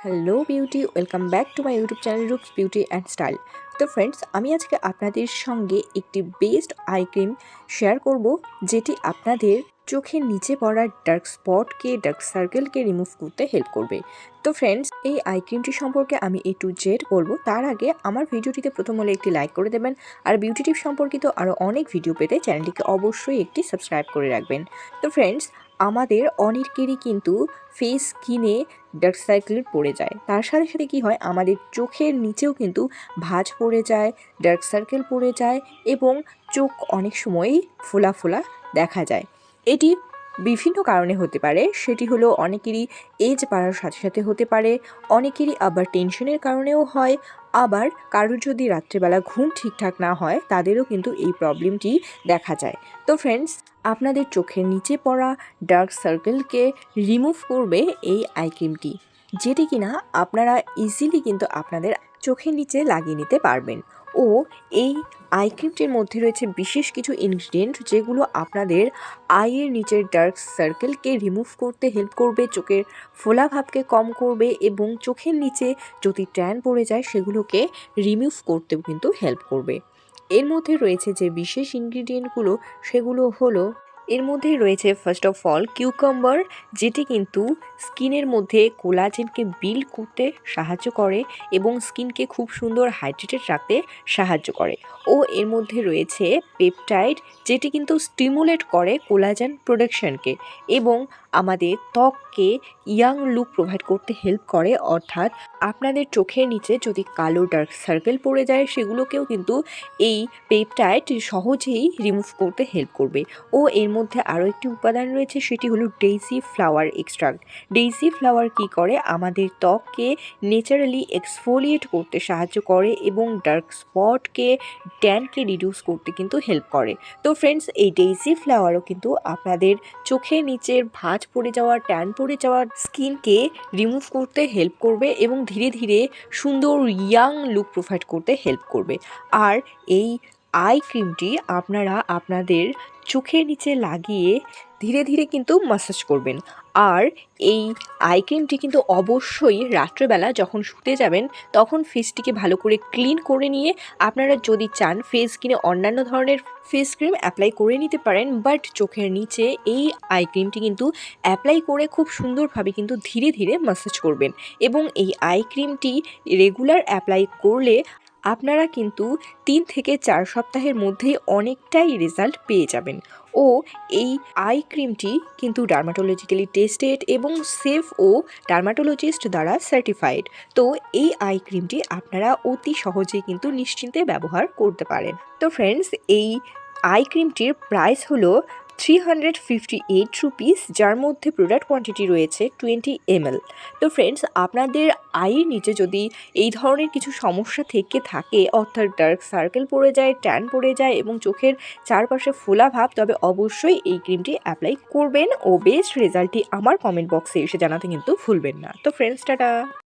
Hello beauty, welcome back to my YouTube channel Roop's beauty and style. তো friends, আমি আজকে আপনাদের সঙ্গে একটি বেস্ট আই ক্রিম শেয়ার করব, যেটি আপনাদের চোখের নিচে পড়া ডার্ক স্পটকে, ডার্ক সার্কেলকে রিমুভ করতে হেল্প করবে। তো ফ্রেন্ডস, এই আই ক্রিমটি সম্পর্কে আমি A to Z বলবো। তার আগে আমার ভিডিওটিতে প্রথম হলে একটি লাইক করে দেবেন, আর বিউটি টিপ সম্পর্কিত আরও অনেক ভিডিও পেতে চ্যানেলটিকে অবশ্যই একটি সাবস্ক্রাইব করে রাখবেন। তো ফ্রেন্ডস, আমাদের অনেকেরই কিন্তু ফেস স্কিনে ডার্ক সার্কেল পড়ে যায়। তার সাথে সাথে কী হয়, আমাদের চোখের নিচেও কিন্তু ভাঁজ পড়ে যায়, ডার্ক সার্কেল পড়ে যায় এবং চোখ অনেক সময়ই ফোলা ফোলা দেখা যায়। এটি বিভিন্ন কারণে হতে পারে। সেটি হলো অনেকেরই এজ বাড়ার সাথে সাথে হতে পারে, অনেকেরই আবার টেনশনের কারণেও হয়, আবার কারোর যদি রাত্রেবেলা ঘুম ঠিকঠাক না হয় তাদেরও কিন্তু এই প্রবলেমটি দেখা যায়। তো ফ্রেন্ডস, আপনাদের চোখের নিচে পড়া ডার্ক সার্কেলকে রিমুভ করবে এই আই ক্রিমটি, যেটি কিনা আপনারা ইজিলি কিন্তু আপনাদের চোখের নিচে লাগিয়ে নিতে পারবেন। ও এই আই ক্রিমটির মধ্যে রয়েছে বিশেষ কিছু ইনগ্রিডিয়েন্ট, যেগুলো আপনাদের আইয়ের নিচের ডার্ক সার্কেলকে রিমুভ করতে হেল্প করবে, চোখের ফোলাভাবকে কম করবে এবং চোখের নিচে যদি ট্যান পড়ে যায় সেগুলোকে রিমুভ করতেও কিন্তু হেল্প করবে। এর মধ্যে রয়েছে যে বিশেষ ইনগ্রিডিয়েন্টগুলো, সেগুলো হলো, এর মধ্যে রয়েছে ফার্স্ট অফ অল কিউকাম্বার, যেটি কিন্তু স্কিনের মধ্যে কোলাজেনকে বিল্ড করতে সাহায্য করে এবং স্কিনকে খুব সুন্দর হাইড্রেটেড রাখতে সাহায্য করে। ও এর মধ্যে রয়েছে পেপটাইড, যেটি কিন্তু স্টিমুলেট করে কোলাজেন প্রোডাকশনকে এবং আমাদের ত্বককে ইয়াং লুক প্রোভাইড করতে হেল্প করে। অর্থাৎ আপনাদের চোখের নিচে যদি কালো ডার্ক সার্কেল পড়ে যায় সেগুলোকেও কিন্তু এই পেপটাইড সহজেই রিমুভ করতে হেল্প করবে। ও এর মধ্যে আরও একটি উপাদান রয়েছে, সেটি হলো daisy flower extract. Daisy flower কী করে, আমাদের ত্বককে ন্যাচারালি এক্সফোলিয়েট করতে সাহায্য করে এবং ডার্ক স্পটকে, ট্যানকে রিডিউস করতে কিন্তু হেল্প করে। তো ফ্রেন্ডস, এই ডেইজি ফ্লাওয়ারও কিন্তু আপনাদের চোখের নিচের ভাঁজ পড়ে যাওয়া, ট্যান পড়ে যাওয়া স্কিনকে রিমুভ করতে হেল্প করবে এবং ধীরে ধীরে সুন্দর ইয়াং লুক প্রোভাইড করতে হেল্প করবে। আর এই আই ক্রিমটি আপনারা আপনাদের চোখের নিচে লাগিয়ে ধীরে ধীরে কিন্তু ম্যাসাজ করবেন। আর এই আই ক্রিমটি কিন্তু অবশ্যই রাত্রেবেলা যখন শুতে যাবেন তখন ফেসটিকে ভালো করে ক্লিন করে নিয়ে, আপনারা যদি চান ফেস স্কিনে অন্যান্য ধরনের ফেস ক্রিম অ্যাপ্লাই করে নিতে পারেন, বাট চোখের নিচে এই আই ক্রিমটি কিন্তু অ্যাপ্লাই করে খুব সুন্দরভাবে কিন্তু ধীরে ধীরে ম্যাসাজ করবেন। এবং এই আই ক্রিমটি রেগুলার অ্যাপ্লাই করলে আপনারা কিন্তু 3 থেকে 4 সপ্তাহের মধ্যেই অনেকটাই রেজাল্ট পেয়ে যাবেন। ও এই আই ক্রিমটি কিন্তু ডার্মাটোলজিক্যালি টেস্টেড এবং সেফ ও ডার্মাটোলজিস্ট দ্বারা সার্টিফাইড। তো এই আই ক্রিমটি আপনারা অতি সহজেই কিন্তু নিশ্চিন্তে ব্যবহার করতে পারেন। তো ফ্রেন্ডস, এই আই ক্রিমটির প্রাইস হলো 358 রুপিস, যার মধ্যে প্রোডাক্ট কোয়ান্টিটি রয়েছে 20 ml। তো ফ্রেন্ডস, আপনাদের আইয়ের নিচে যদি এই ধরনের কিছু সমস্যা থেকে থাকে, অর্থাৎ ডার্ক সার্কেল পড়ে যায়, ট্যান পড়ে যায় এবং চোখের চারপাশে ফোলা ভাব, তবে অবশ্যই এই ক্রিমটি অ্যাপ্লাই করবেন ও বেস্ট রেজাল্টটি আমার কমেন্ট বক্সে এসে জানাতে কিন্তু ভুলবেন না। তো ফ্রেন্ডস, টাটা।